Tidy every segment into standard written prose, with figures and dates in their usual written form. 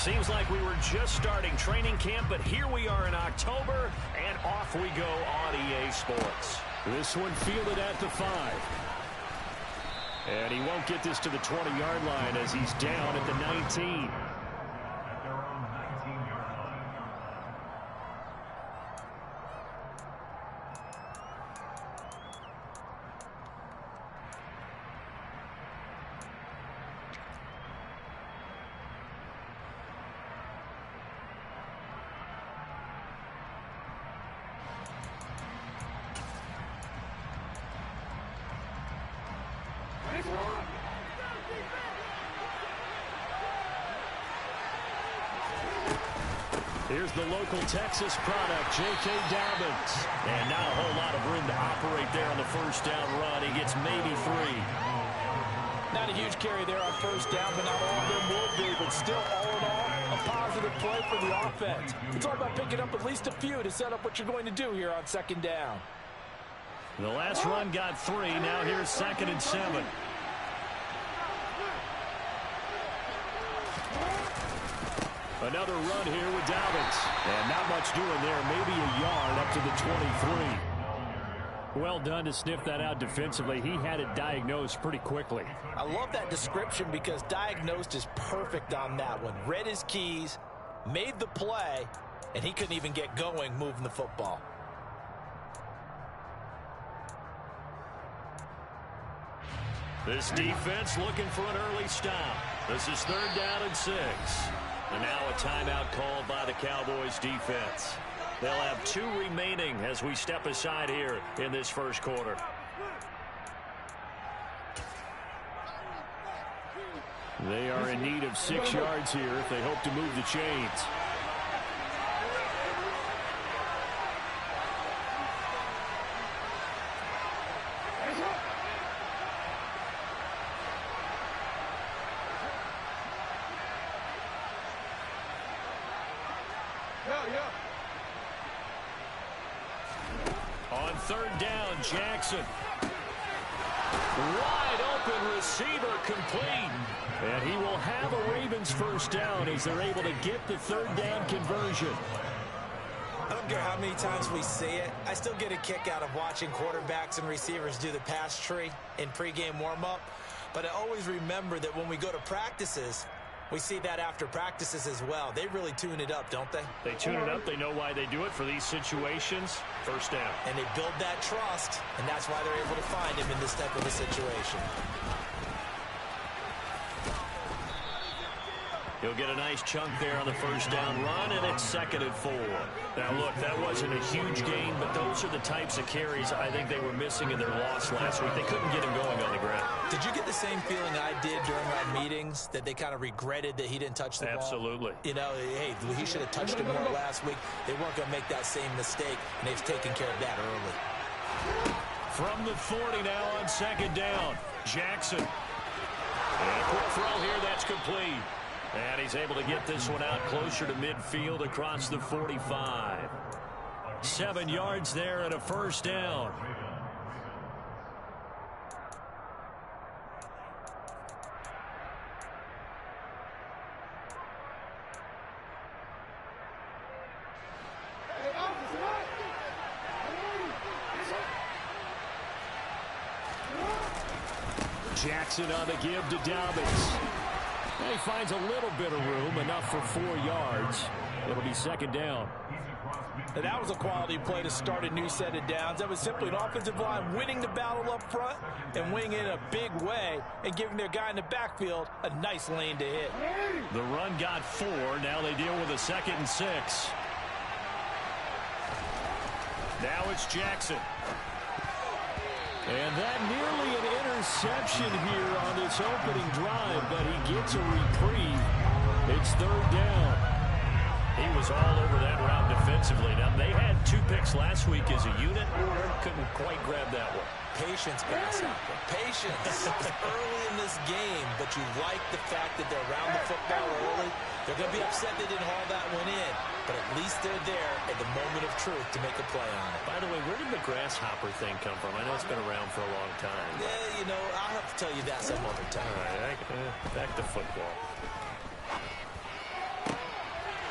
Seems like we were just starting training camp, but here we are in October, and off we go on EA Sports. This one fielded at the 5. And he won't get this to the 20-yard line as he's down at the 19. Here's the local Texas product, J.K. Dobbins. And not a whole lot of room to operate there on the first down run. He gets maybe 3. Not a huge carry there on first down, but not all of them will be. But still, all in all, a positive play for the offense. It's all about picking up at least a few to set up what you're going to do here on second down. The last run got 3. Now here's 2nd and 7. Another run here with Dobbins. And not much doing there. Maybe a yard up to the 23. Well done to sniff that out defensively. He had it diagnosed pretty quickly. I love that description because diagnosed is perfect on that one. Read his keys, made the play, and he couldn't even get going moving the football. This defense looking for an early stop. This is 3rd down and 6. And now a timeout called by the Cowboys defense. They'll have 2 remaining as we step aside here in this first quarter. They are in need of 6 yards here if they hope to move the chains. On 3rd down, Jackson. Wide open receiver complete. And he will have a Ravens first down as they're able to get the 3rd down conversion. I don't care how many times we see it. I still get a kick out of watching quarterbacks and receivers do the pass tree in pregame warm-up. But I always remember that when we go to practices, we see that after practices as well. They really tune it up, don't they? They tune it up. They know why they do it for these situations. First down. And they build that trust, and that's why they're able to find him in this type of a situation. He'll get a nice chunk there on the first down run, and it's 2nd and 4. Now, look, that wasn't a huge gain, but those are the types of carries I think they were missing in their loss last week. They couldn't get him going on the ground. Did you get the same feeling I did during our meetings, that they kind of regretted that he didn't touch the ball? Absolutely. You know, hey, he should have touched it more last week. They weren't going to make that same mistake, and they've taken care of that early. From the 40 now on 2nd down, Jackson. And a quick throw here, that's complete. And he's able to get this one out closer to midfield across the 45. 7 yards there and a first down. Jackson on the give to Dobbins. And he finds a little bit of room, enough for 4 yards. It'll be 2nd down. Now that was a quality play to start a new set of downs. That was simply an offensive line winning the battle up front and winning it in a big way and giving their guy in the backfield a nice lane to hit. The run got 4. Now they deal with a 2nd and 6. Now it's Jackson. And that nearly an interception here on this opening drive, but he gets a reprieve. It's 3rd down. He was all over that route defensively. Now, they had 2 picks last week as a unit. Couldn't quite grab that one. Patience, Grasshopper. Patience. Early in this game, but you like the fact that they're around the football early. They're going to be upset they didn't haul that one in, but at least they're there at the moment of truth to make a play on it. By the way, where did the grasshopper thing come from? I know it's been around for a long time. Yeah, you know, I'll have to tell you that some other time. All right, back to football.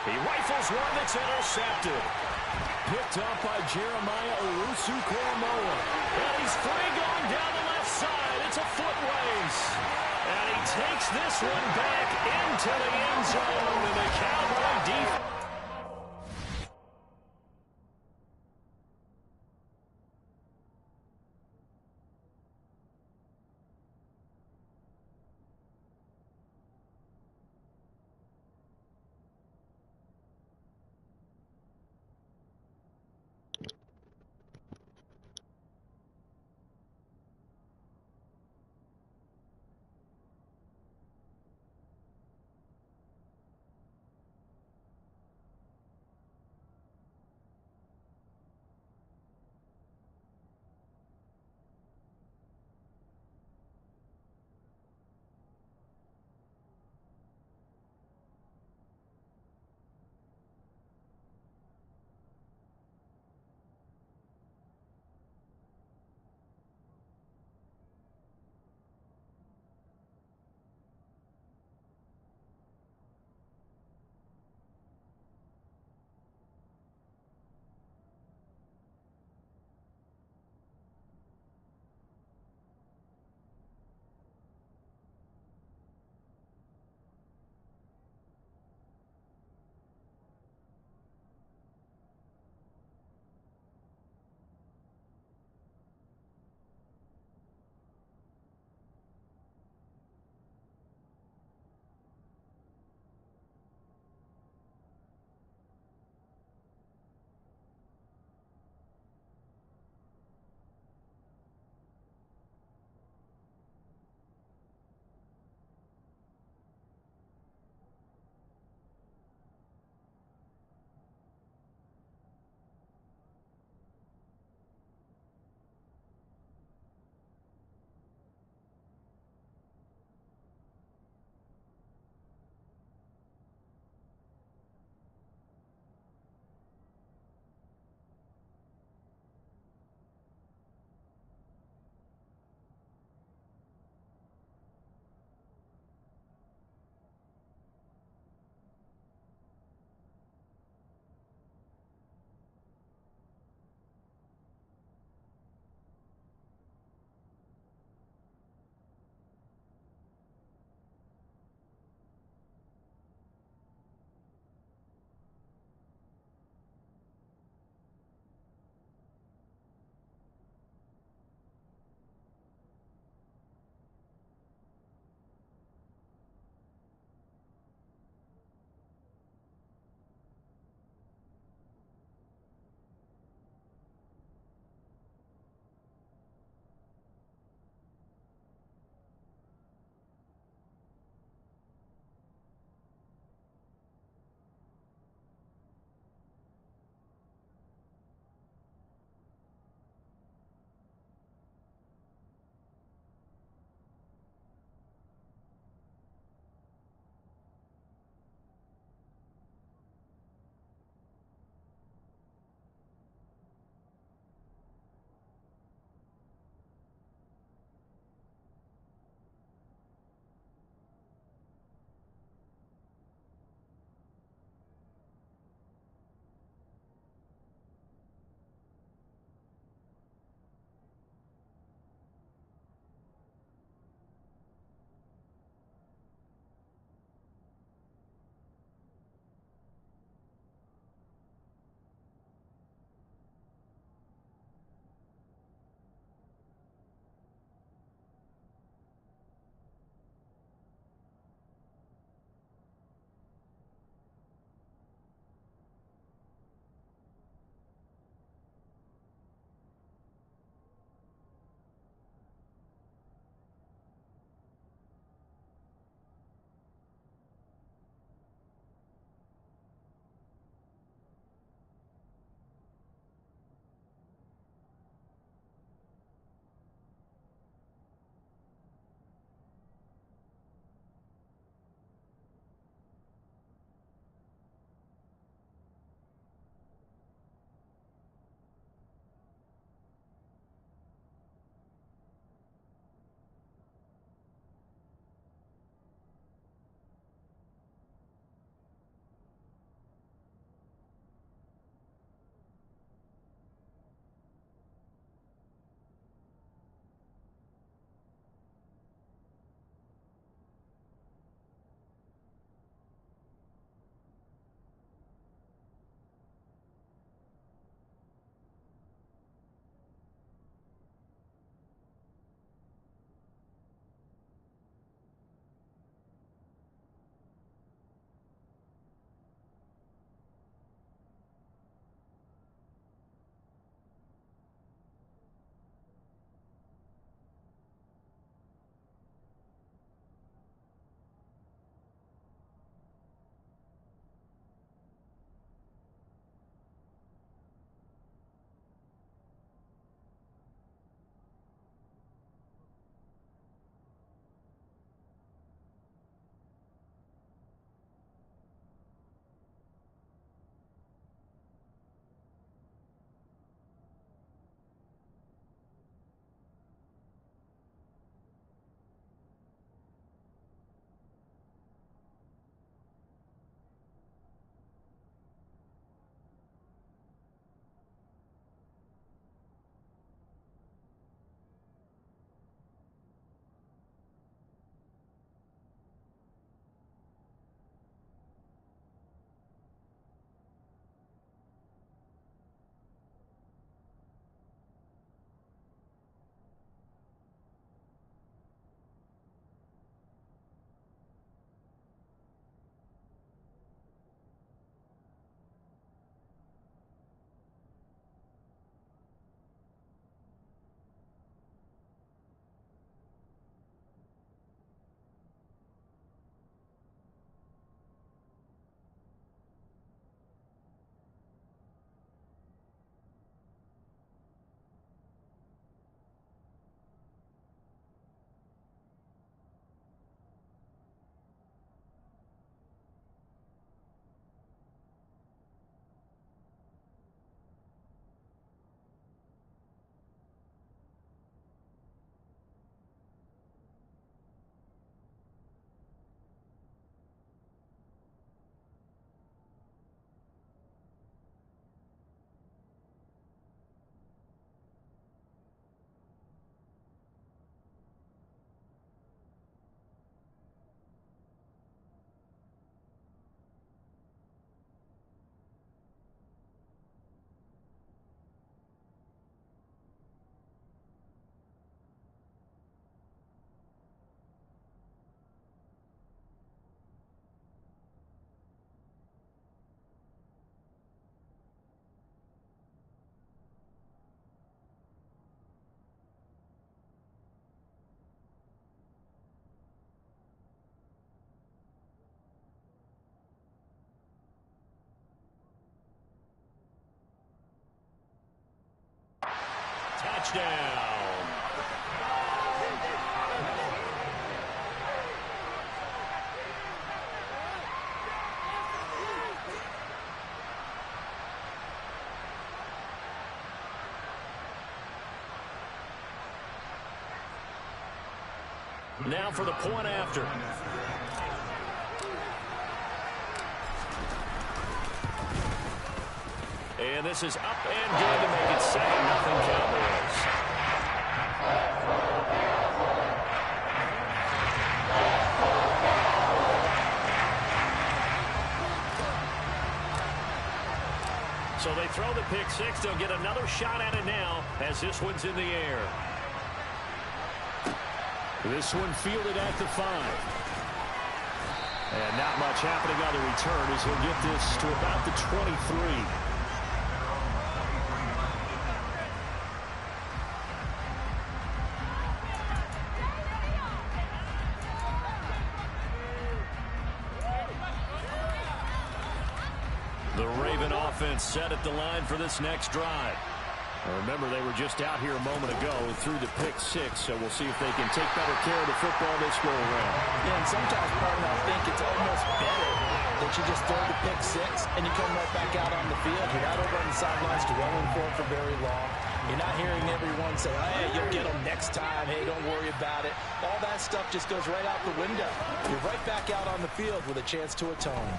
He rifles one that's intercepted. Picked up by Jeremiah Owusu-Koramoah. And he's free going down the left side. It's a foot race. And he takes this one back into the end zone. And the Cowboy defense. touchdown. Now for the point after. And this is up and good to make it 7-0 Cowboys. So they throw the pick six. They'll get another shot at it now as this one's in the air. This one fielded at the 5. And not much happening on the return as he'll get this to about the 23. The Raven offense set at the line for this next drive. Remember, they were just out here a moment ago and threw the pick six, so we'll see if they can take better care of the football this go around. Yeah, and sometimes, partner, I think it's almost better that you just throw the pick six and you come right back out on the field. You're not over on the sidelines dwelling for it for very long. You're not hearing everyone say, hey, you'll get them next time. Hey, don't worry about it. All that stuff just goes right out the window. You're right back out on the field with a chance to atone.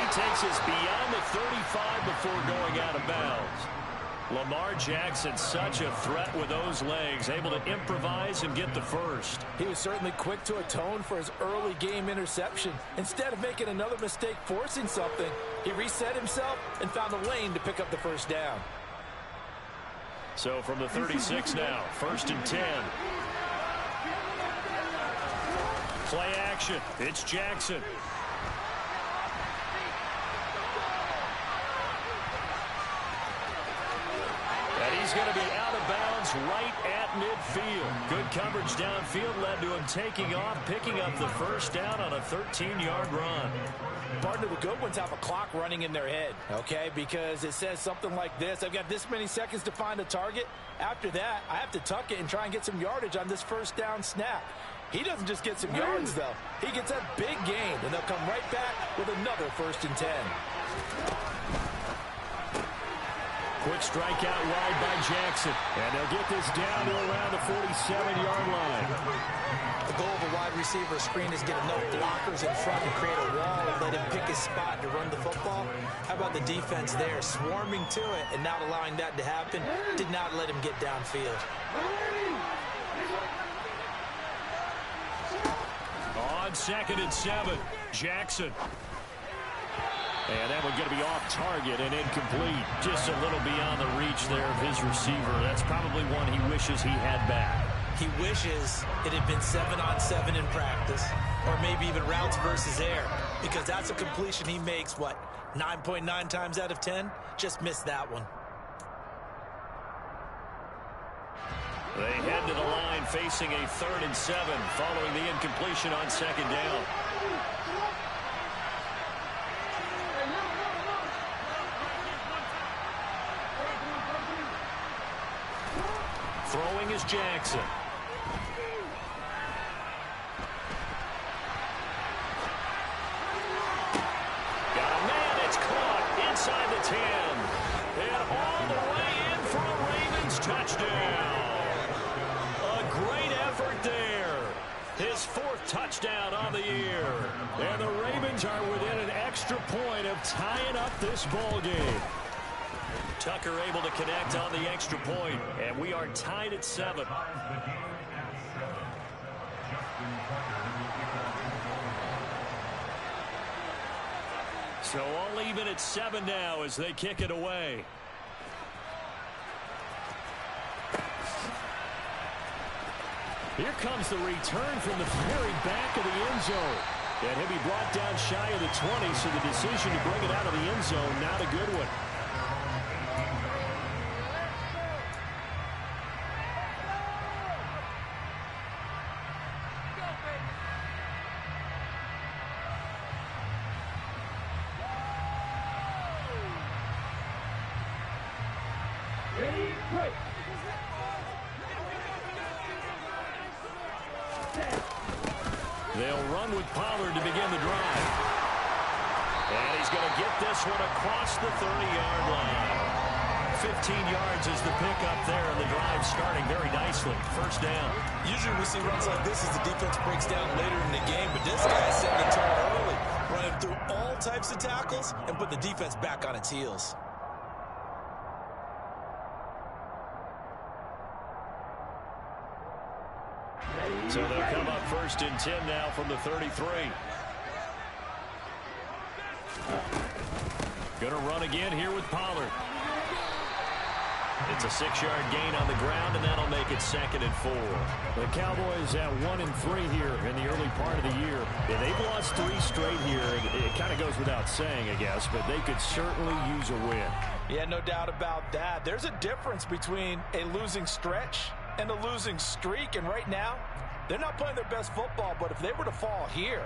Takes us beyond the 35 before going out of bounds. Lamar Jackson, such a threat with those legs, able to improvise and get the first. He was certainly quick to atone for his early game interception. Instead of making another mistake forcing something, he reset himself and found a lane to pick up the first down. So from the 36 now, 1st and 10. Play action. It's Jackson. He's going to be out of bounds right at midfield. Good coverage downfield led to him taking off, picking up the first down on a 13-yard run. Partner, the good ones have a clock running in their head, okay? Because it says something like this. I've got this many seconds to find a target. After that, I have to tuck it and try and get some yardage on this first down snap. He doesn't just get some yards, though. He gets a big gain, and they'll come right back with another 1st and 10. Quick strikeout wide by Jackson. And they'll get this down to around the 47-yard line. The goal of a wide receiver screen is get enough blockers in front and create a wall and let him pick his spot to run the football. How about the defense there, swarming to it and not allowing that to happen? Did not let him get downfield. On 2nd and 7, Jackson. And that one going to be off target and incomplete. Just a little beyond the reach there of his receiver. That's probably one he wishes he had back. He wishes it had been 7-on-7 in practice, or maybe even routes versus air, because that's a completion he makes, what, 9.9 times out of 10? Just missed that one. They head to the line facing a 3rd and 7 following the incompletion on 2nd down. Throwing is Jackson. Got a man, it's caught inside the 10. And all the way in for a Ravens touchdown. A great effort there. His 4th touchdown on the year. And the Ravens are within an extra point of tying up this ball game. Tucker able to connect on the extra point, and we are tied at 7. So all even at 7 now as they kick it away. Here comes the return from the very back of the end zone. And he'll be brought down shy of the 20, so the decision to bring it out of the end zone, not a good one. They'll run with Pollard to begin the drive. And he's going to get this one across the 30-yard line. 15 yards is the pickup there, and the drive starting very nicely. First down. Usually we see runs like this as the defense breaks down later in the game, but this guy setting the tone early, running through all types of tackles and put the defense back on its heels. So they'll come up first and 10 now from the 33. Going to run again here with Pollard. It's a 6-yard gain on the ground, and that'll make it 2nd and 4. The Cowboys at 1-3 here in the early part of the year. Yeah, they've lost 3 straight here. It kind of goes without saying, I guess, but they could certainly use a win. Yeah, no doubt about that. There's a difference between a losing stretch and a losing streak, and right now, they're not playing their best football, but if they were to fall here,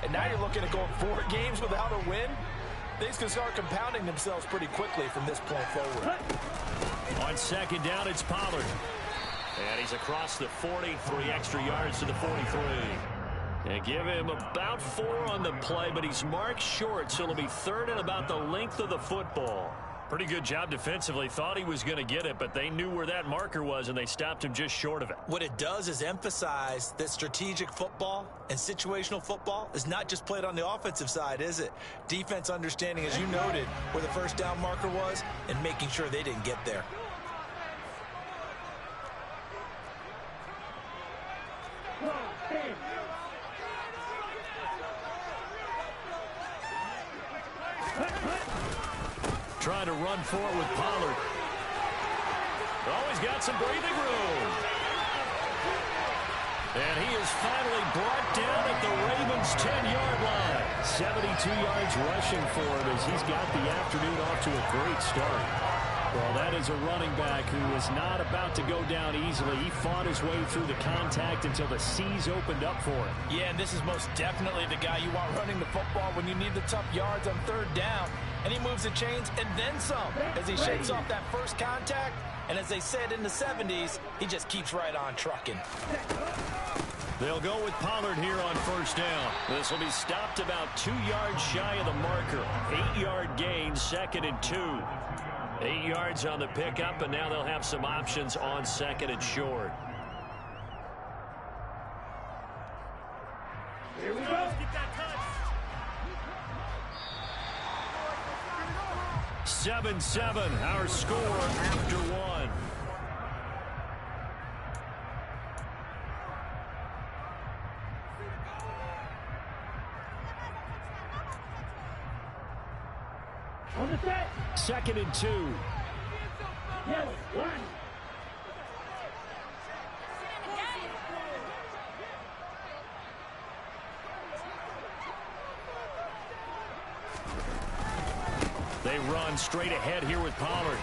and now you're looking at going 4 games without a win, things can start compounding themselves pretty quickly from this point forward. On 2nd down, it's Pollard. And he's across the 40, 3 extra yards to the 43. And give him about 4 on the play, but he's marked short, so it'll be 3rd and about the length of the football. Pretty good job defensively. Thought he was going to get it, but they knew where that marker was, and they stopped him just short of it. What it does is emphasize that strategic football and situational football is not just played on the offensive side, is it? Defense understanding, as you noted, where the first down marker was and making sure they didn't get there. Trying to run for it with Pollard. Always got some breathing room. And he is finally brought down at the Ravens' 10-yard line. 72 yards rushing for him as he's got the afternoon off to a great start. Well, that is a running back who is not about to go down easily. He fought his way through the contact until the C's opened up for him. Yeah, and this is most definitely the guy you want running the football when you need the tough yards on 3rd down. And he moves the chains and then some as he shakes off that first contact. And as they said in the 70s, he just keeps right on trucking. They'll go with Pollard here on 1st down. This will be stopped about 2 yards shy of the marker. 8-yard gain, 2nd and 2. 8 yards on the pickup, and now they'll have some options on 2nd and short. Here we go. 7-7, our score after 1. On the set. 2nd and 2. Yellow, 1. They run straight ahead here with Pollard.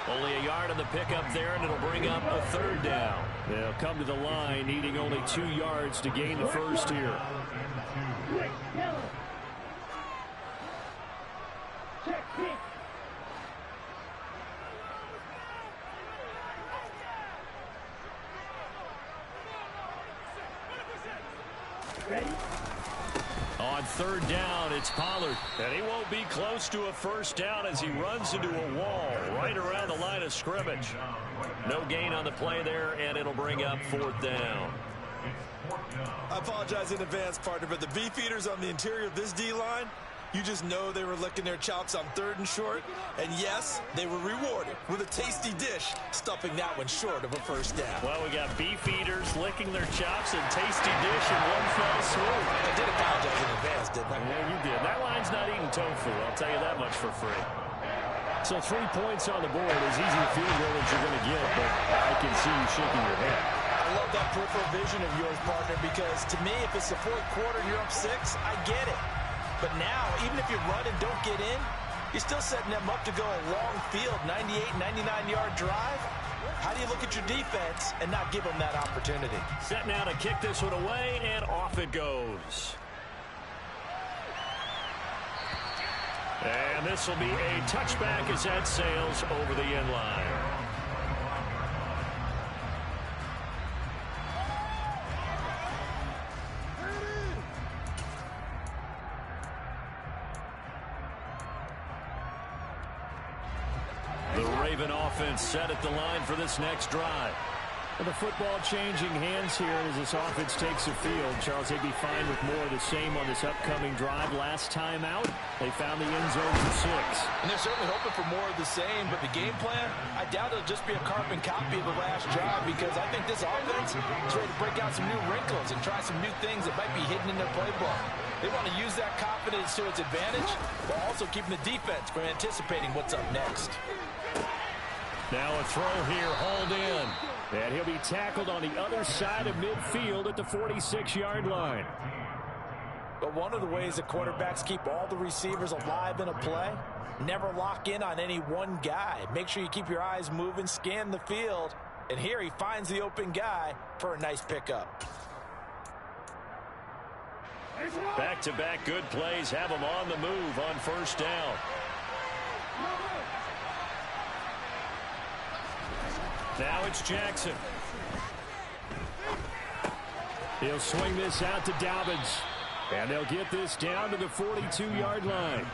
Only a yard on the pickup there, and it'll bring up a 3rd down. They'll come to the line, needing only 2 yards to gain the first here. Yellow. Check, kick. Ready? On 3rd down, it's Pollard. And he won't be close to a first down as he runs into a wall right around the line of scrimmage. No gain on the play there, and it'll bring up 4th down. I apologize in advance, partner, but the beefeaters on the interior of this D-line, you just know they were licking their chops on 3rd and short. And yes, they were rewarded with a tasty dish, stuffing that one short of a first down. Well, we got beef eaters licking their chops and tasty dish in one fell swoop. I did apologize in advance, didn't I? Yeah, you did. That line's not eating tofu, I'll tell you that much for free. So 3 points on the board, as easy a field goal as you're going to get, but I can see you shaking your head. I love that peripheral vision of yours, partner, because to me, if it's the 4th quarter and you're up 6, I get it. But now, even if you run and don't get in, you're still setting them up to go a long field, 98, 99-yard drive. How do you look at your defense and not give them that opportunity? Set now to kick this one away, and off it goes. And this will be a touchback as that sails over the end line. The Raven offense set at the line for this next drive. With the football changing hands here as this offense takes the field. Charles, they'd be fine with more of the same on this upcoming drive. Last time out, they found the end zone for 6. And they're certainly hoping for more of the same, but the game plan, I doubt it'll just be a carbon copy of the last drive, because I think this offense is ready to break out some new wrinkles and try some new things that might be hidden in their playbook. They want to use that confidence to its advantage, while also keeping the defense from anticipating what's up next. Now a throw here, hauled in. And he'll be tackled on the other side of midfield at the 46-yard line. But one of the ways that quarterbacks keep all the receivers alive in a play, never lock in on any one guy. Make sure you keep your eyes moving, scan the field. And here he finds the open guy for a nice pickup. Back-to-back good plays have him on the move on first down. Now it's Jackson. He'll swing this out to Dobbins. And they'll get this down to the 42-yard line.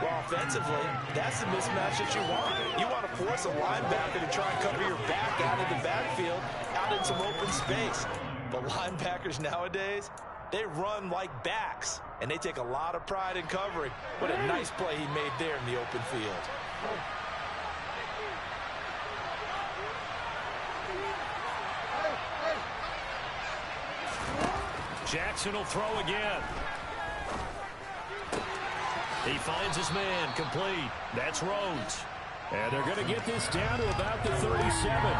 Well, offensively, that's the mismatch that you want. You want to force a linebacker to try and cover your back out of the backfield, out in some open space. But linebackers nowadays, they run like backs, and they take a lot of pride in covering. What a nice play he made there in the open field. Jackson will throw again. He finds his man, complete. That's Rhodes. And they're going to get this down to about the 37.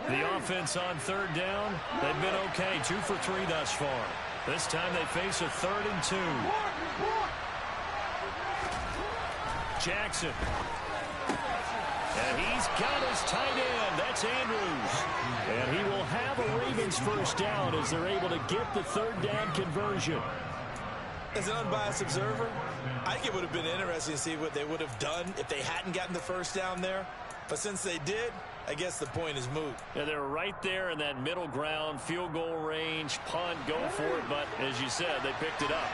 The offense on third down, they've been okay, 2 for 3 thus far. This time they face a 3rd and 2. Jackson. And he's got his tight end. That's Andrews. And he will have a Ravens first down as they're able to get the 3rd down conversion. As an unbiased observer, I think it would have been interesting to see what they would have done if they hadn't gotten the first down there. But since they did, I guess the point is moot. Yeah, they're right there in that middle ground, field goal range, punt, go for it. But as you said, they picked it up.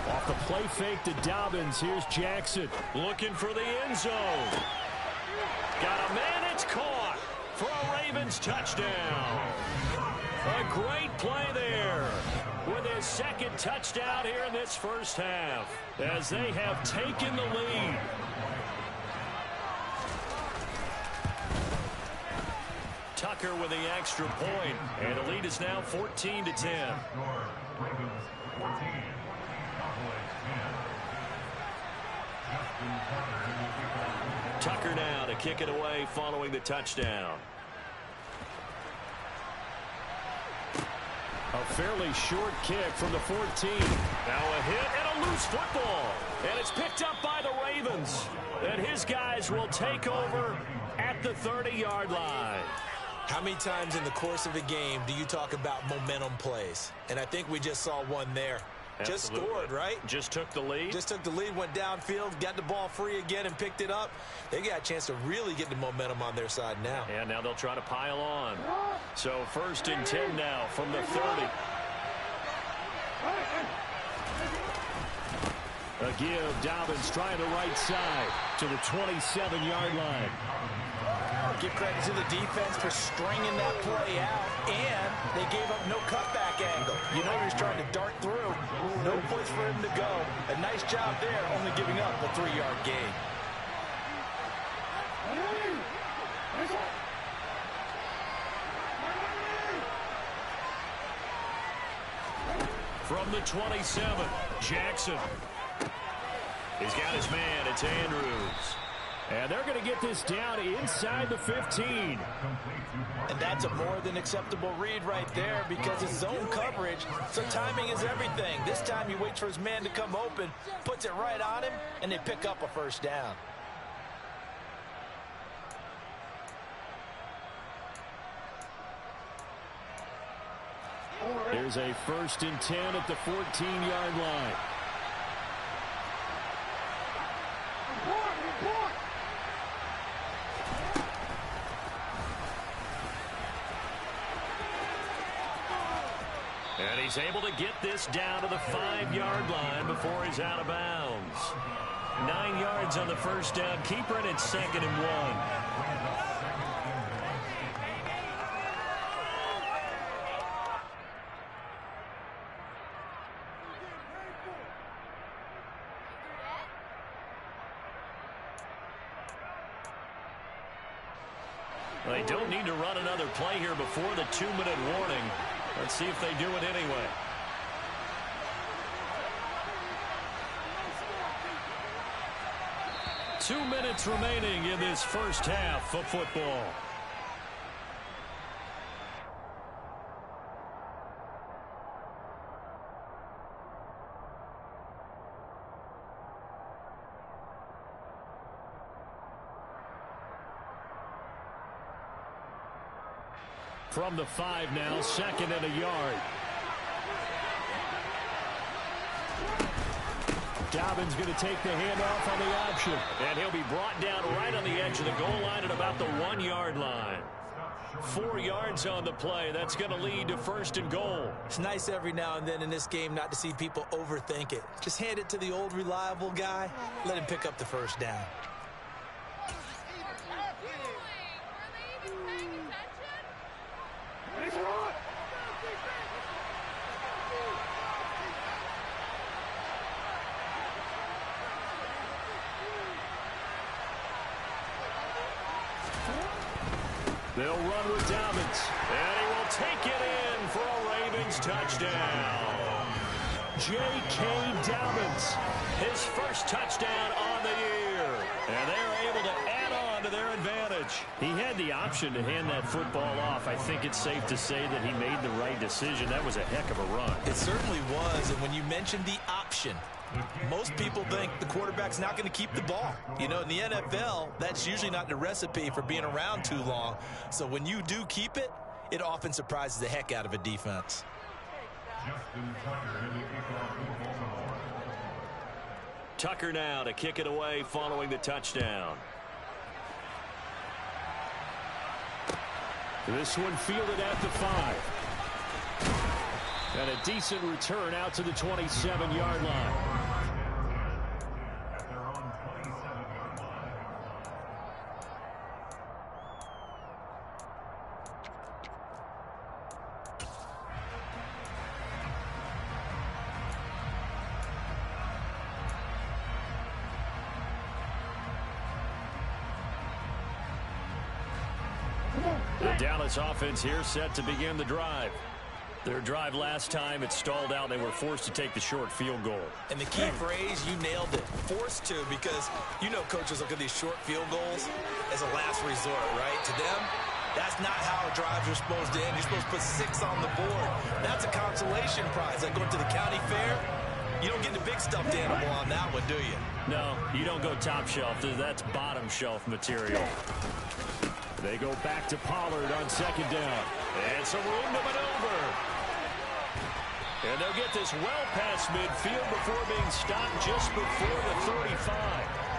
Off the play fake to Dobbins. Here's Jackson. Looking for the end zone. Got a man. It's caught for a Ravens touchdown. A great play there with his 2nd touchdown here in this first half as they have taken the lead. Tucker with the extra point, and the lead is now 14-10. Tucker now to kick it away following the touchdown. A fairly short kick from the 14. Now a hit and a loose football. And it's picked up by the Ravens. And his guys will take over at the 30-yard line. How many times in the course of a game do you talk about momentum plays? And I think we just saw one there. Just scored, right? Just took the lead. Just took the lead, went downfield, got the ball free again and picked it up. They got a chance to really get the momentum on their side now. And now they'll try to pile on. So 1st and 10 now from the 30. A give, Dobbins trying the right side to the 27-yard line. Give credit to the defense for stringing that play out, and they gave up no cutback angle. You know he was trying to dart through. No place for him to go. A nice job there, only giving up a 3-yard gain. From the 27, Jackson. He's got his man. It's Andrews. And they're going to get this down inside the 15. And that's a more than acceptable read right there because it's zone coverage, so timing is everything. This time he waits for his man to come open, puts it right on him, and they pick up a first down. Here's a 1st and 10 at the 14-yard line. And he's able to get this down to the 5-yard line before he's out of bounds. 9 yards on the first down. Keeper it at 2nd and 1. They don't need to run another play here before the 2-minute warning. Let's see if they do it anyway. Two minutes remaining in this first half of football. From the 5 now, 2nd and a yard. Dobbins going to take the handoff on the option. And he'll be brought down right on the edge of the goal line at about the 1-yard line. 4 yards on the play. That's going to lead to 1st and goal. It's nice every now and then in this game not to see people overthink it. Just hand it to the old reliable guy. Let him pick up the first down. They'll run with Dobbins. And he will take it in for a Ravens touchdown. J.K. Dobbins, his first touchdown on the year. And they're able to add on to their advantage. He had the option to hand that football off. I think it's safe to say that he made the right decision. That was a heck of a run. It certainly was. And when you mentioned the option, most people think the quarterback's not going to keep the ball. You know, in the NFL, that's usually not the recipe for being around too long. So when you do keep it, it often surprises the heck out of a defense. Tucker now to kick it away following the touchdown. This one fielded at the 5. And a decent return out to the 27-yard line. The Dallas offense here set to begin the drive. Their drive last time, it stalled out. They were forced to take the short field goal. And the key phrase, you nailed it. Forced to, because you know coaches look at these short field goals as a last resort, right? To them, that's not how drives are supposed to end. You're supposed to put 6 on the board. That's a consolation prize. Like going to the county fair, you don't get the big stuffed animal on that one, do you? No, you don't go top shelf. That's bottom shelf material. They go back to Pollard on 2nd down. And some room to maneuver. And they'll get this well past midfield before being stopped just before the 35.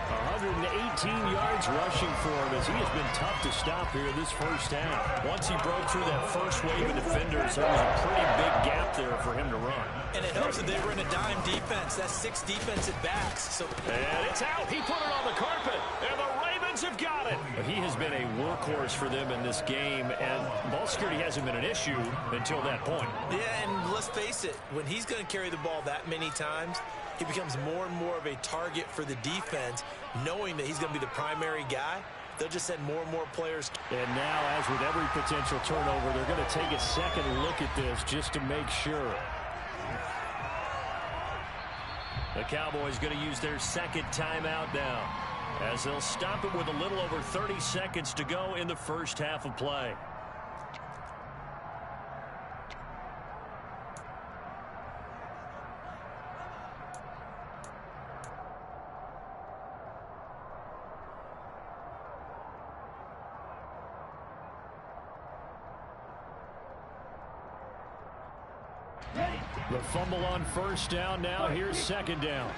118 yards rushing for him as he has been tough to stop here this first half. Once he broke through that first wave of defenders, there was a pretty big gap there for him to run. And it helps that they were in a dime defense. That's 6 defensive backs. And it's out. He put it on the carpet. And the Ravens have got it. He has been a workhorse for them in this game, and ball security hasn't been an issue until that point. Yeah, and let's face it, when he's going to carry the ball that many times, he becomes more and more of a target for the defense, knowing that he's going to be the primary guy. They'll just send more and more players. And now, as with every potential turnover, they're going to take a second look at this just to make sure. The Cowboys going to use their second timeout now. as they'll stop it with a little over 30 seconds to go in the first half of play. The fumble on first down. Now here's second down.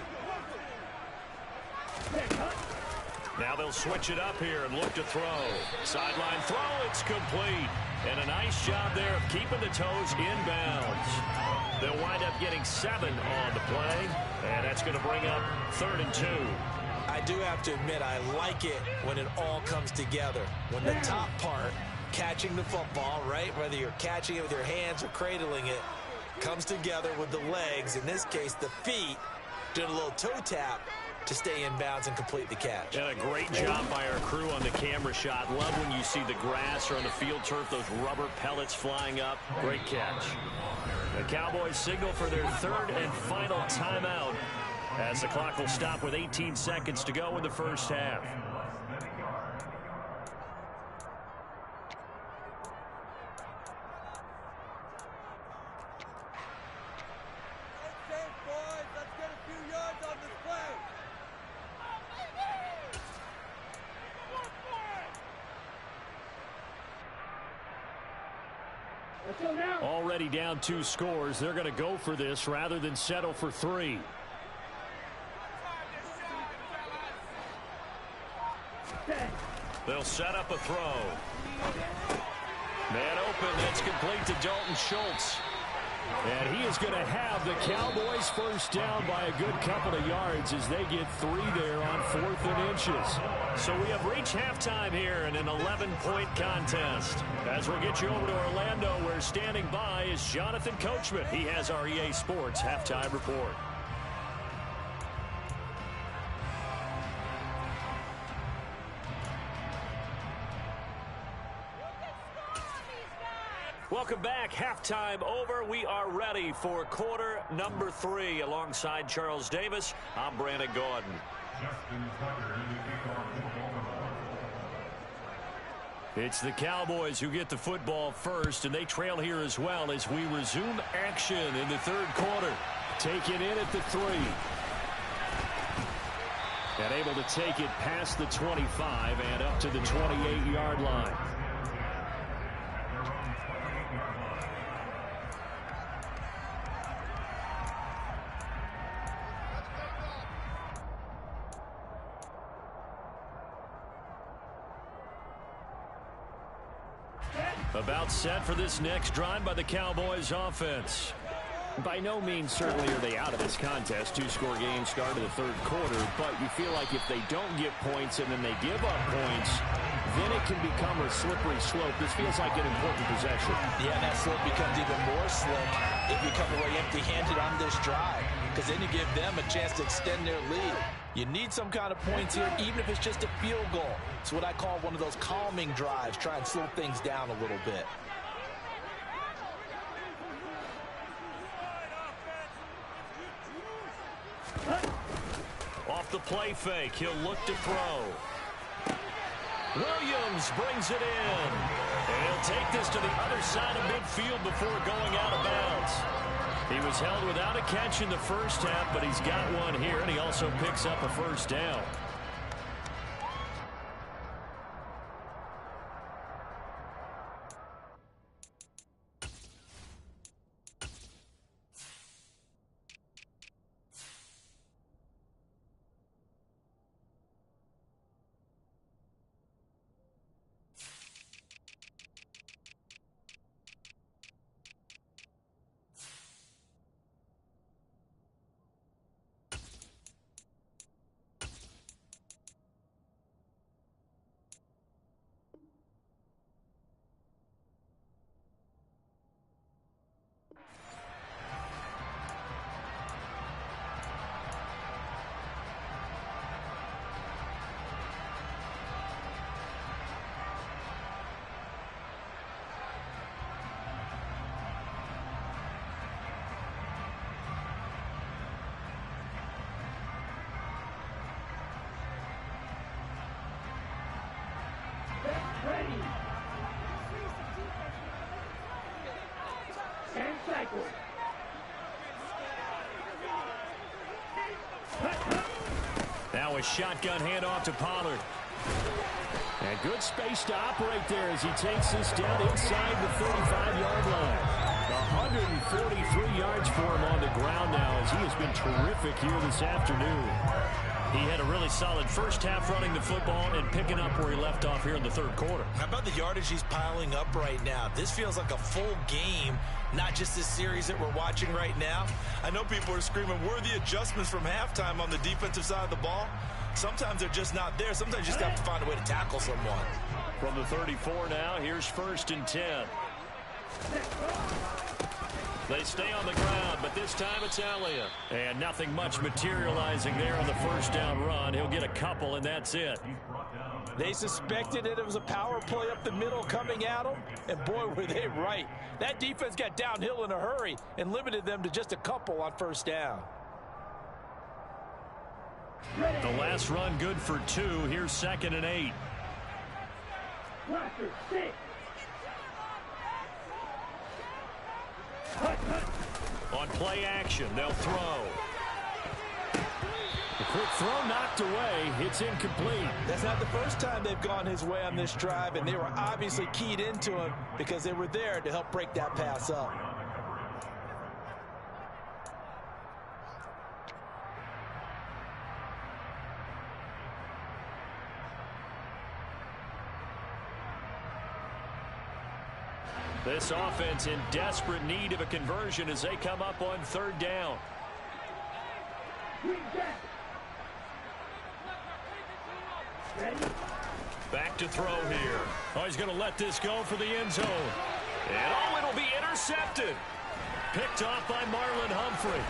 Now they'll switch it up here and look to throw. Sideline throw, it's complete. And a nice job there of keeping the toes inbounds. They'll wind up getting 7 on the play, and that's going to bring up 3rd and 2. I do have to admit, I like it when it all comes together. When the top part, catching the football, right, whether you're catching it with your hands or cradling it, comes together with the legs, in this case the feet, doing a little toe tap to stay in bounds and complete the catch. And a great job by our crew on the camera shot. Love when you see the grass or on the field turf, those rubber pellets flying up. Great catch. The Cowboys signal for their 3rd and final timeout as the clock will stop with 18 seconds to go in the first half. Already down 2 scores. They're going to go for this rather than settle for 3. They'll set up a throw. Man open. That's complete to Dalton Schultz. And he is going to have the Cowboys first down by a good couple of yards as they get 3 there on 4th and inches. So we have reached halftime here in an 11-point contest. As we get you over to Orlando, where standing by is Jonathan Coachman. He has our EA Sports halftime report. Welcome back. Halftime over. We are ready for quarter number 3. Alongside Charles Davis, I'm Brandon Gordon. It's the Cowboys who get the football first, and they trail here as well as we resume action in the 3rd quarter. Take it in at the 3. And able to take it past the 25 and up to the 28-yard line. About set for this next drive by the Cowboys offense. By no means certainly are they out of this contest. 2-score game start of the 3rd quarter, but you feel like if they don't get points and then they give up points, then it can become a slippery slope. This feels like an important possession. Yeah, that slope becomes even more slick if you come away empty-handed on this drive, because then you give them a chance to extend their lead. You need some kind of points here, even if it's just a field goal. It's what I call one of those calming drives. Try and slow things down a little bit. Off the play fake, he'll look to throw. Williams brings it in. And he'll take this to the other side of midfield before going out of bounds. He was held without a catch in the first half, but he's got one here, and he also picks up a first down. Now a shotgun handoff to Pollard. And good space to operate there as he takes this down inside the 35-yard line. 143 yards for him on the ground now as he has been terrific here this afternoon. He had a really solid first half running the football and picking up where he left off here in the third quarter. How about the yardage he's piling up right now? This feels like a full game, not just this series that we're watching right now. I know people are screaming, where are the adjustments from halftime on the defensive side of the ball? Sometimes they're just not there. Sometimes you just have to find a way to tackle someone. From the 34 now, here's 1st and 10. They stay on the ground, but this time it's Elliott. And nothing much materializing there on the first down run. He'll get a couple, and that's it. They suspected it was a power play up the middle coming at them, and boy, were they right. That defense got downhill in a hurry and limited them to just a couple on first down. The last run good for 2. Here's 2nd and 8. On play action, they'll throw. The quick throw knocked away. It's incomplete. That's not the first time they've gone his way on this drive, and they were obviously keyed into him because they were there to help break that pass up. This offense in desperate need of a conversion as they come up on 3rd down. Back to throw here. Oh, he's going to let this go for the end zone. And oh, it'll be intercepted. Picked off by Marlon Humphrey.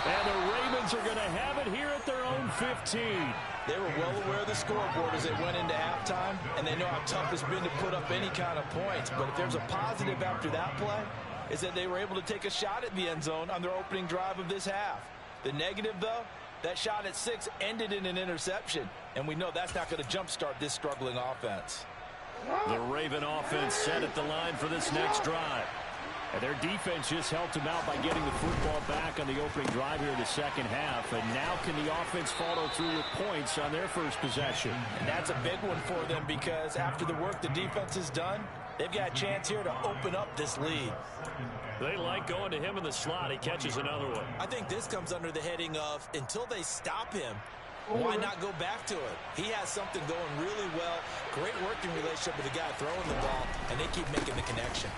And the Ravens are going to have it here at their own 15. They were well aware of the scoreboard as they went into halftime, and they know how tough it's been to put up any kind of points. But if there's a positive after that play, is that they were able to take a shot at the end zone on their opening drive of this half. The negative, though, that shot at 6 ended in an interception, and we know that's not going to jumpstart this struggling offense. The Raven offense set at the line for this next drive. And their defense just helped them out by getting the football back on the opening drive here in the second half. And now can the offense follow through with points on their first possession? And that's a big one for them because after the work the defense has done, they've got a chance here to open up this lead. They like going to him in the slot. He catches another one. I think this comes under the heading of until they stop him, why not go back to it? He has something going really well. Great working relationship with the guy throwing the ball, and they keep making the connection.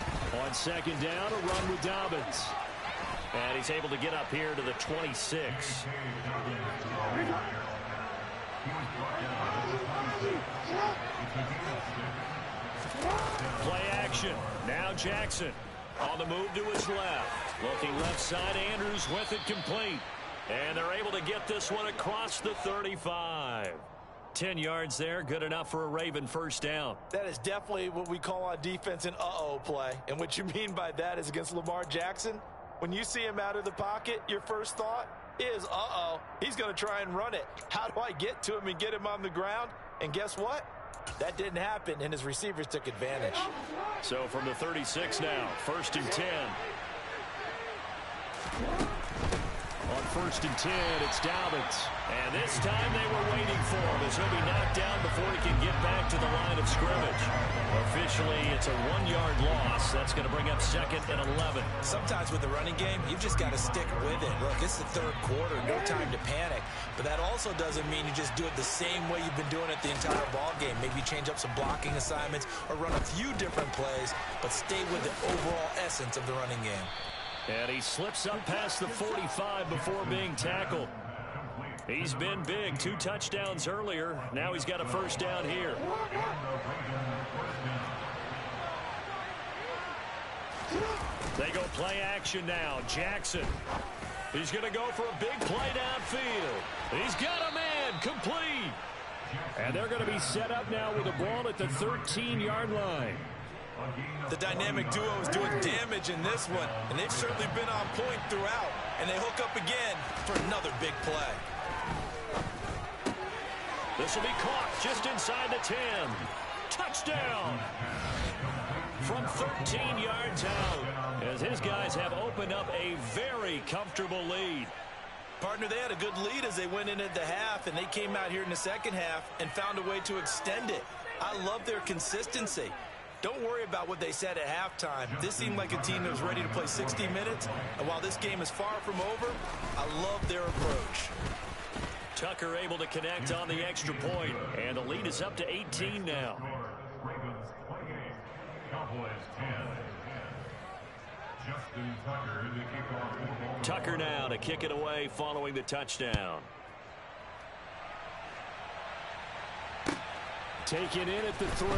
On 2nd down, a run with Dobbins. And he's able to get up here to the 26. Play action. Now Jackson on the move to his left. Looking left side, Andrews with it complete. And they're able to get this one across the 35. 10 yards there, good enough for a Raven first down. That is definitely what we call on defense an uh-oh play. And what you mean by that is against Lamar Jackson, when you see him out of the pocket, your first thought is, uh-oh, he's going to try and run it. How do I get to him and get him on the ground? And guess what? That didn't happen, and his receivers took advantage. So from the 36 now, 1st and 10. On 1st and 10, it's Dobbins. And this time they were waiting for him as he'll be knocked down before he can get back to the line of scrimmage. Officially, it's a 1-yard loss. That's going to bring up 2nd and 11. Sometimes with the running game, you've just got to stick with it. Look, it's the third quarter, no time to panic. But that also doesn't mean you just do it the same way you've been doing it the entire ball game. Maybe change up some blocking assignments or run a few different plays, but stay with the overall essence of the running game. And he slips up past the 45 before being tackled. He's been big. 2 touchdowns earlier. Now he's got a first down here. They go play action now. Jackson. He's going to go for a big play downfield. He's got a man complete. And they're going to be set up now with the ball at the 13-yard line. The dynamic duo is doing damage in this one, and they've certainly been on point throughout. And they hook up again for another big play. This will be caught just inside the 10. Touchdown! From 13 yards out, as his guys have opened up a very comfortable lead. Partner, they had a good lead as they went in at the half, and they came out here in the second half and found a way to extend it. I love their consistency. Don't worry about what they said at halftime. This seemed like a team that was ready to play 60 minutes, and while this game is far from over, I love their approach. Tucker able to connect on the extra point, and the lead is up to 18 now. Tucker now to kick it away following the touchdown. Taken in at the 3.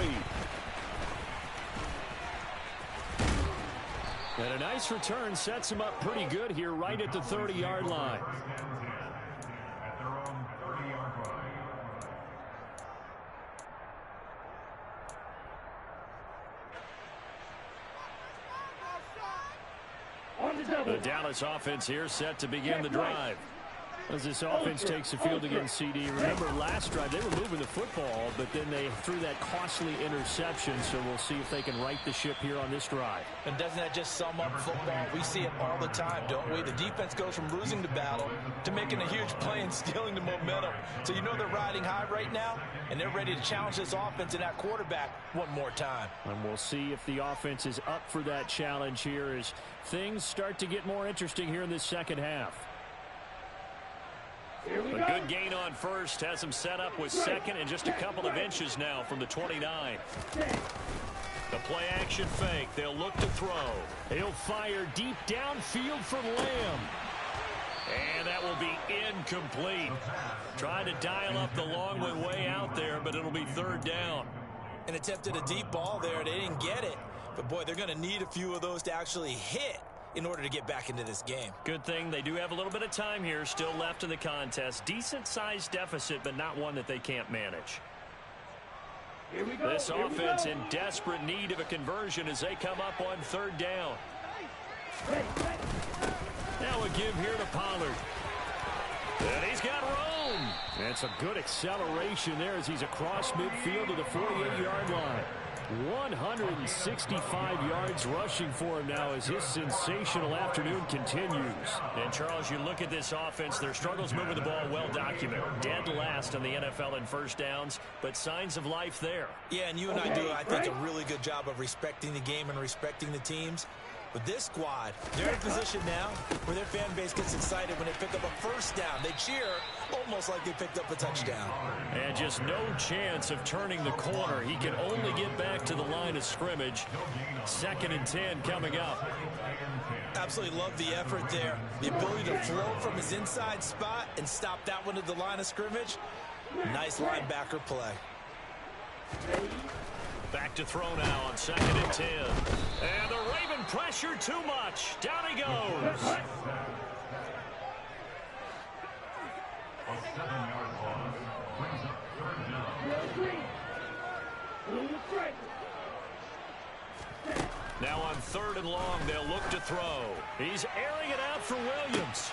And a nice return sets him up pretty good here right at the 30-yard line. The Dallas offense here set to begin the drive. As this offense takes the field against CD. Remember last drive they were moving the football, but then they threw that costly interception, so we'll see if they can right the ship here on this drive. And doesn't that just sum up football? We see it all the time, don't we? The defense goes from losing the battle to making a huge play and stealing the momentum. So you know they're riding high right now, and they're ready to challenge this offense and that quarterback one more time. And we'll see if the offense is up for that challenge here as things start to get more interesting here in this second half. A good gain on first has him set up with second and just a couple of inches now from the 29. The play action fake. They'll look to throw. He'll fire deep downfield for Lamb. And that will be incomplete. Trying to dial up the long one way out there, but it'll be third down. And attempted a deep ball there. They didn't get it. But, boy, they're going to need a few of those to actually hit in order to get back into this game. Good thing they do have a little bit of time here still left in the contest. Decent-sized deficit, but not one that they can't manage. This offense in desperate need of a conversion as they come up on third down. Now a give here to Pollard. And he's got room. That's a good acceleration there as he's across midfield to the 48-yard line. 165 yards rushing for him now as his sensational afternoon continues. And, Charles, you look at this offense, their struggles moving the ball well documented. Dead last in the NFL in first downs, but signs of life there. Yeah, and you and I do, I think, a really good job of respecting the game and respecting the teams. With this squad, they're in a position now where their fan base gets excited when they pick up a first down. They cheer almost like they picked up a touchdown. And just no chance of turning the corner. He can only get back to the line of scrimmage. 2nd and 10 coming up. Absolutely love the effort there. The ability to flow from his inside spot and stop that one at the line of scrimmage. Nice linebacker play. Back to throw now on 2nd and 10. And the Raven pressure too much. Down he goes. Now on 3rd and long, they'll look to throw. He's airing it out for Williams.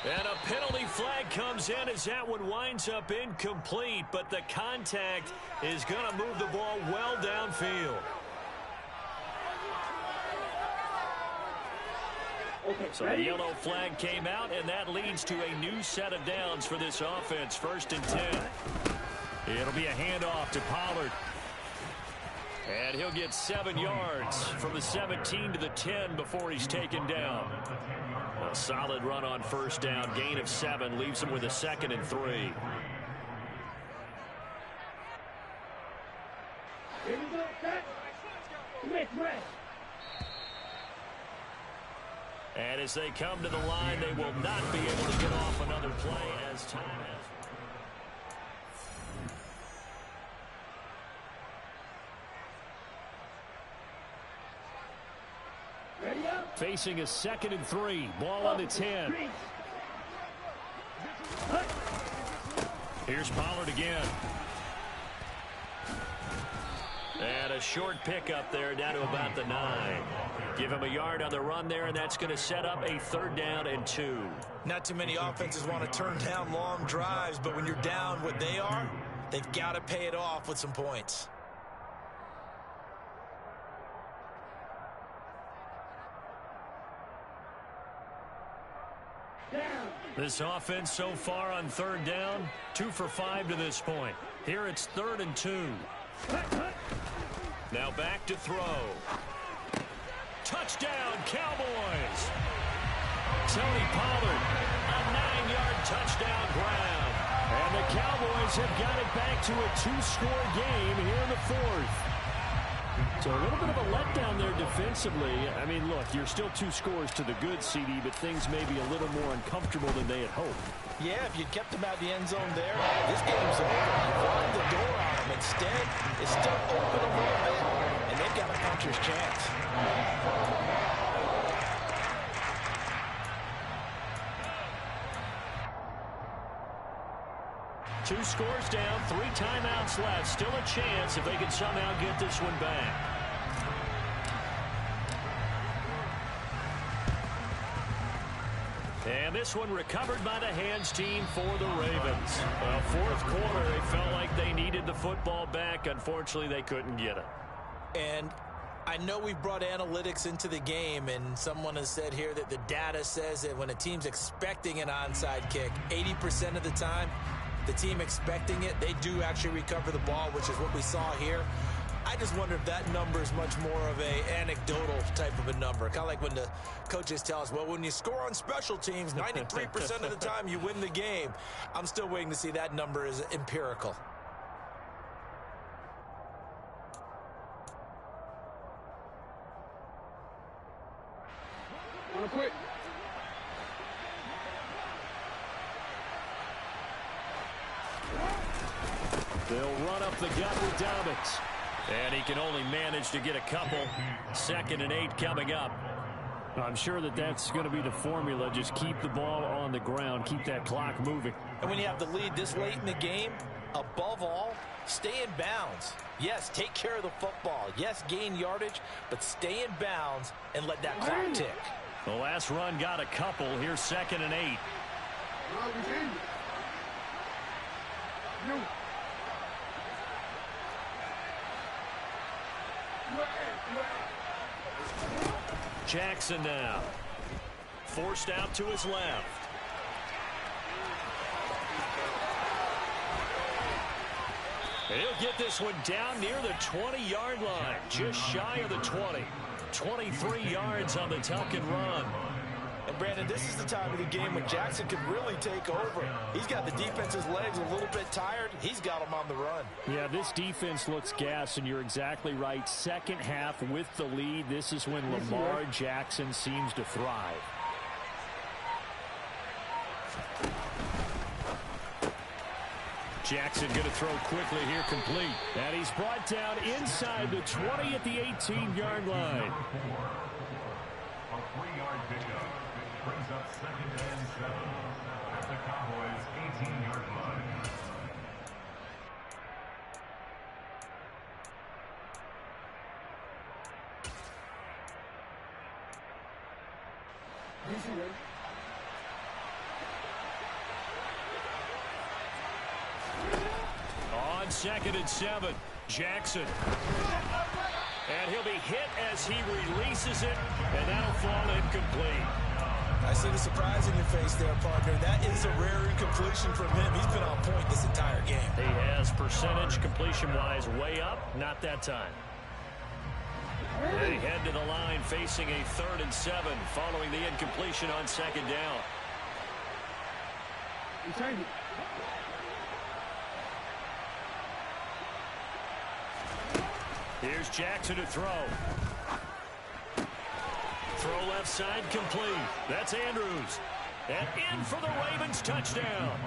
And a penalty flag comes in as that one winds up incomplete, but the contact is going to move the ball well downfield. So the yellow flag came out, and that leads to a new set of downs for this offense. 1st and 10. It'll be a handoff to Pollard. And he'll get 7 yards from the 17 to the 10 before he's taken down. A solid run on first down. Gain of 7 leaves him with a 2nd and 3. Here we go, set. Rest. And as they come to the line, they will not be able to get off another play as time has. Facing a 2nd and 3. Ball on the 10. Here's Pollard again. And a short pickup there down to about the 9. Give him a yard on the run there, and that's going to set up a 3rd down and 2. Not too many offenses want to turn down long drives, but when you're down what they are, they've got to pay it off with some points. This offense so far on third down, 2 for 5 to this point. Here it's 3rd and 2. Now back to throw. Touchdown, Cowboys. Tony Pollard, a 9-yard touchdown grab. And the Cowboys have got it back to a 2-score game here in the 4th. So a little bit of a letdown there defensively. I mean, look, you're still 2 scores to the good, CD, but things may be a little more uncomfortable than they had hoped. Yeah, if you'd kept them out of the end zone there, this game's over. You've locked the door on them. Instead, it's still open a little bit, and they've got a puncher's chance. 2 scores down, 3 timeouts left. Still a chance if they can somehow get this one back. And this one recovered by the hands team for the Ravens. Well, 4th quarter, they felt like they needed the football back. Unfortunately, they couldn't get it. And I know we've brought analytics into the game, and someone has said here that the data says that when a team's expecting an onside kick, 80% of the time, the team expecting it, they do actually recover the ball, which is what we saw here. I just wonder if that number is much more of a anecdotal type of a number. Kind of like when the coaches tell us, well, when you score on special teams, 93% of the time you win the game. I'm still waiting to see that number is empirical. Quick. They'll run up the gut with Dobbins. And he can only manage to get a couple. 2nd and 8 coming up. I'm sure that that's going to be the formula. Just keep the ball on the ground. Keep that clock moving. And when you have the lead this late in the game, above all, stay in bounds. Yes, take care of the football. Yes, gain yardage, but stay in bounds and let that clock tick. The last run got a couple. Here's 2nd and 8. Jackson now. Forced out to his left. He'll get this one down near the 20-yard line. Just shy of the 20. 23 yards on the tuck and run. And Brandon, this is the time of the game when Jackson can really take over. He's got the defense's legs a little bit tired. He's got them on the run. Yeah, this defense looks gassed, and you're exactly right. Second half with the lead. This is when Lamar Jackson seems to thrive. Jackson going to throw quickly here, complete. And he's brought down inside the 20 at the 18-yard line. A 3-yard pickup brings up 2nd and 7 at the Cowboys' 18-yard line. On 2nd and 7, Jackson. And he'll be hit as he releases it, and that'll fall incomplete. I see the surprise in your face there, partner. That is a rare incompletion from him. He's been on point this entire game. He has percentage completion-wise way up, not that time. They head to the line facing a 3rd and 7 following the incompletion on 2nd down. Here's Jackson to throw. Throw left side complete. That's Andrews. And in for the Ravens touchdown.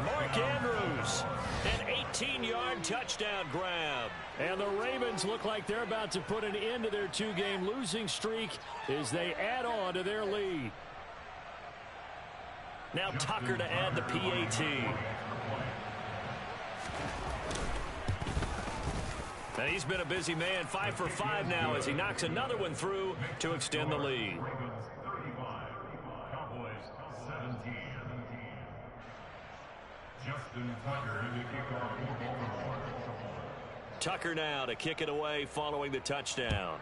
Mark Andrews. An 18-yard touchdown grab. And the Ravens look like they're about to put an end to their 2-game losing streak as they add on to their lead. Now Tucker to add the PAT. And he's been a busy man, 5 for 5 now as he knocks another one through to extend the lead. Ravens 35, Cowboys 17. Justin Tucker in the kickoff for Baltimore. Tucker now to kick it away following the touchdown.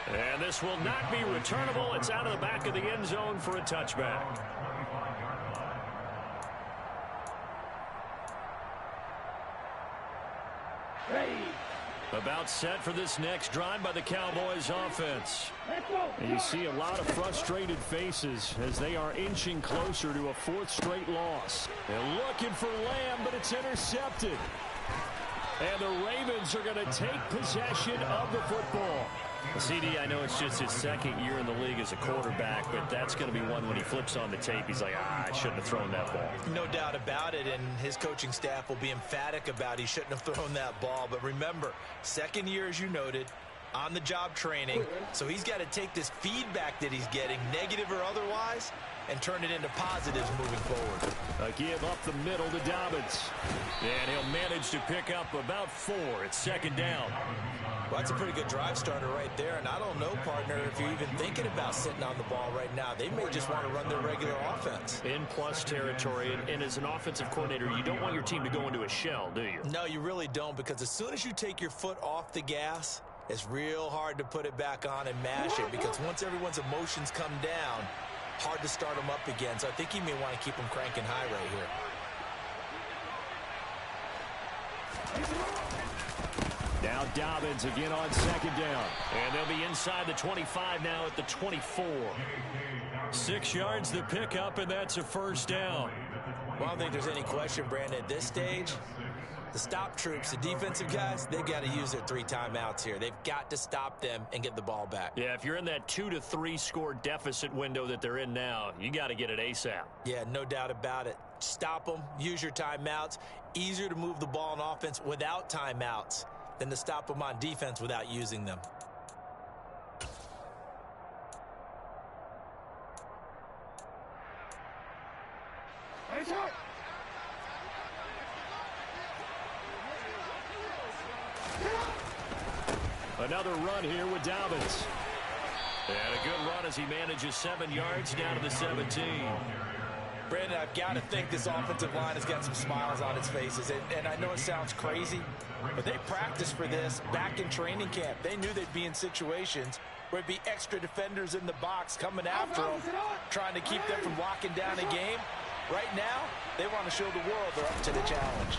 And this will not be returnable. It's out of the back of the end zone for a touchback. About set for this next drive by the Cowboys offense. And you see a lot of frustrated faces as they are inching closer to a fourth straight loss. They're looking for Lamb, but it's intercepted. And the Ravens are going to take possession of the football. CD, I know it's just his second year in the league as a quarterback, but that's going to be one when he flips on the tape, he's like, I shouldn't have thrown that ball. No doubt about it, and his coaching staff will be emphatic about he shouldn't have thrown that ball. But remember, second year, as you noted, on-the-job training, so he's got to take this feedback that he's getting, negative or otherwise, and turn it into positives moving forward. A give up the middle to Dobbins. And he'll manage to pick up about 4. It's second down. Well, that's a pretty good drive starter right there. And I don't know, partner, if you're even thinking about sitting on the ball right now. They may just want to run their regular offense. In plus territory. And as an offensive coordinator, you don't want your team to go into a shell, do you? No, you really don't, because as soon as you take your foot off the gas, it's real hard to put it back on and mash it, because once everyone's emotions come down, hard to start them up again. So I think he may want to keep them cranking high right here. Now Dobbins again on second down. And they'll be inside the 25 now at the 24. 6 yards the pickup, and that's a first down. Well, I don't think there's any question, Brandon, at this stage, the stop troops, the defensive guys, they've got to use their 3 timeouts here. They've got to stop them and get the ball back. Yeah, if you're in that 2 to 3 score deficit window that they're in now, you got to get it ASAP. Yeah, no doubt about it. Stop them, use your timeouts. Easier to move the ball on offense without timeouts than to stop them on defense without using them. Another run here with Dobbins. And a good run as he manages 7 yards down to the 17. Brandon, I've got to think this offensive line has got some smiles on its faces. And I know it sounds crazy, but they practiced for this back in training camp. They knew they'd be in situations where it'd be extra defenders in the box coming after them, trying to keep them from locking down a game. Right now, they want to show the world they're up to the challenge.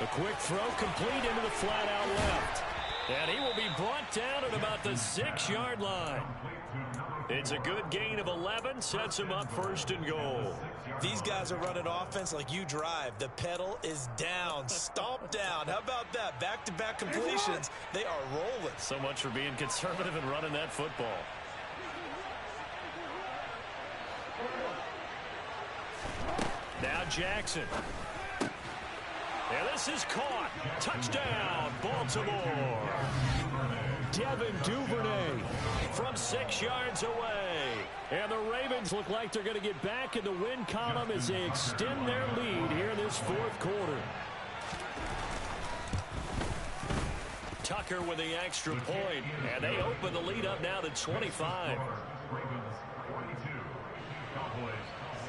A quick throw complete into the flat out left. And he will be brought down at about the 6-yard line. It's a good gain of 11, sets him up first and goal. These guys are running offense like you drive. The pedal is down, stomp down. How about that? Back-to-back completions. They are rolling. So much for being conservative and running that football. Now Jackson. And this is caught. Touchdown, Baltimore. Devin Duvernay from 6 yards away. And the Ravens look like they're going to get back in the win column as they extend their lead here in this fourth quarter. Tucker with the extra point. And they open the lead up now to 25. Ravens 42, Cowboys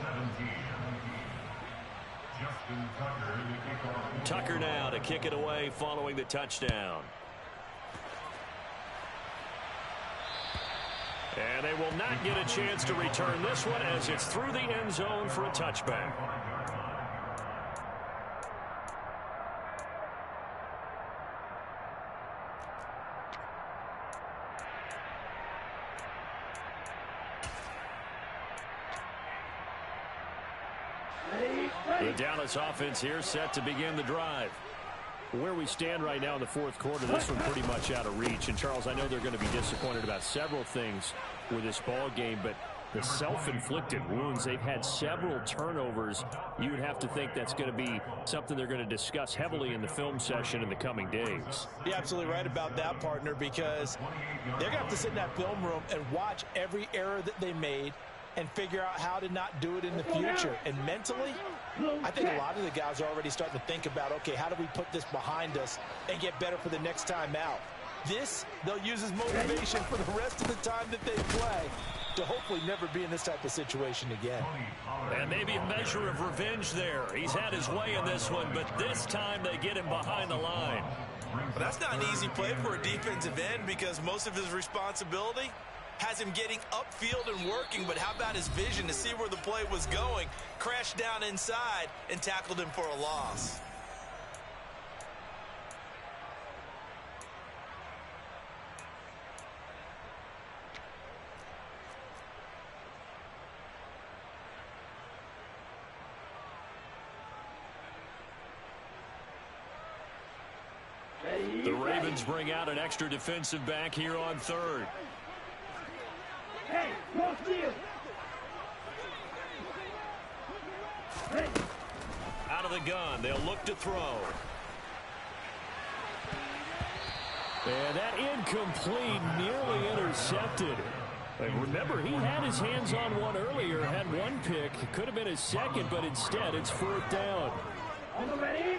17. Justin Tucker to kick off. Tucker now to kick it away following the touchdown. And they will not get a chance to return this one as it's through the end zone for a touchback. The Dallas offense here set to begin the drive. Where we stand right now in the fourth quarter, this one pretty much out of reach. And, Charles, I know they're going to be disappointed about several things with this ball game, but the self-inflicted wounds, they've had several turnovers. You would have to think that's going to be something they're going to discuss heavily in the film session in the coming days. You're absolutely right about that, partner, because they're going to have to sit in that film room and watch every error that they made and figure out how to not do it in the future. And mentally, I think a lot of the guys are already starting to think about, okay, how do we put this behind us and get better for the next time out? This, they'll use as motivation for the rest of the time that they play to hopefully never be in this type of situation again. And maybe a measure of revenge there. He's had his way in this one, but this time they get him behind the line. But that's not an easy play for a defensive end because most of his responsibility has him getting upfield and working, but how about his vision to see where the play was going, crashed down inside, and tackled him for a loss. The Ravens bring out an extra defensive back here on third. Hey, cross field. Hey. Out of the gun, they'll look to throw. And that incomplete, nearly intercepted. And remember, he had his hands on one earlier, had one pick. Could have been his second, but instead it's fourth down. On the ready.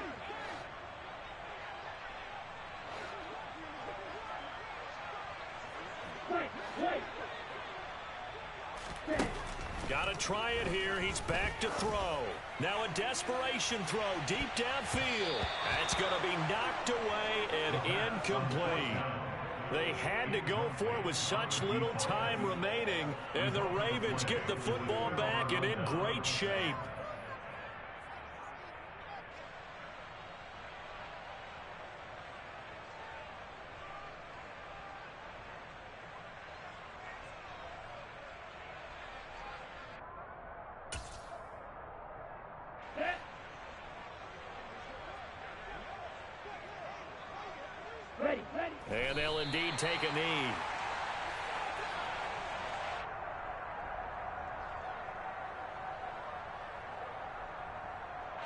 Got to try it here. He's back to throw. Now a desperation throw deep downfield. That's going to be knocked away and incomplete. They had to go for it with such little time remaining, and the Ravens get the football back and in great shape. And they'll indeed take a knee.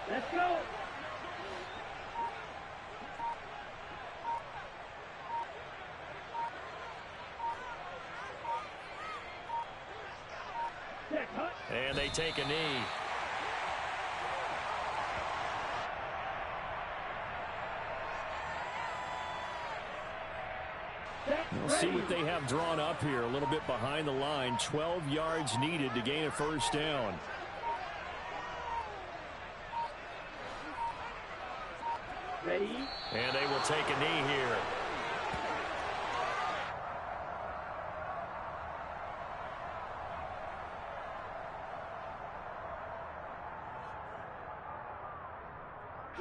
Let's go. And they take a knee. We'll see what they have drawn up here. A little bit behind the line. 12 yards needed to gain a first down. Ready? And they will take a knee here.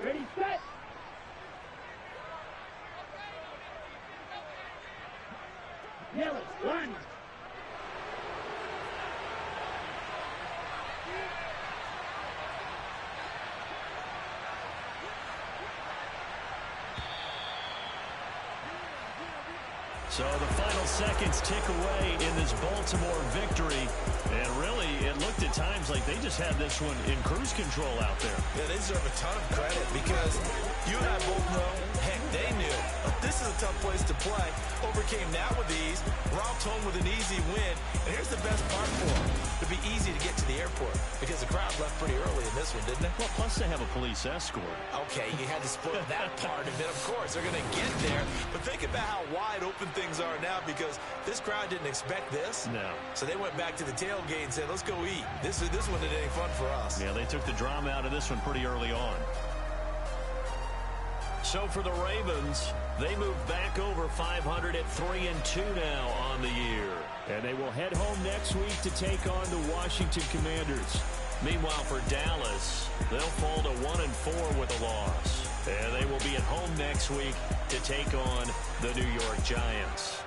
Ready, set. Yellow, one. So the final seconds tick away in this Baltimore victory. And really, it looked at times like they just had this one in cruise control out there. Yeah, they deserve a ton of credit because you and I both know, heck, they knew this is a tough place to play. Overcame that with ease, romped home with an easy win. And here's the best part for them. It'd be easy to get to the airport because the crowd left pretty early in this one, didn't it? Well, plus they have a police escort. Okay, you had to split that part of it. Of course, they're going to get there. But think about how wide open things are now because this crowd didn't expect this. No. So they went back to the tailgate and said, let's go eat. This one didn't any fun for us. Yeah, they took the drama out of this one pretty early on. So for the Ravens, they move back over 500 at 3-2 now on the year. And they will head home next week to take on the Washington Commanders. Meanwhile, for Dallas, they'll fall to 1-4 with a loss. And they will be at home next week to take on the New York Giants.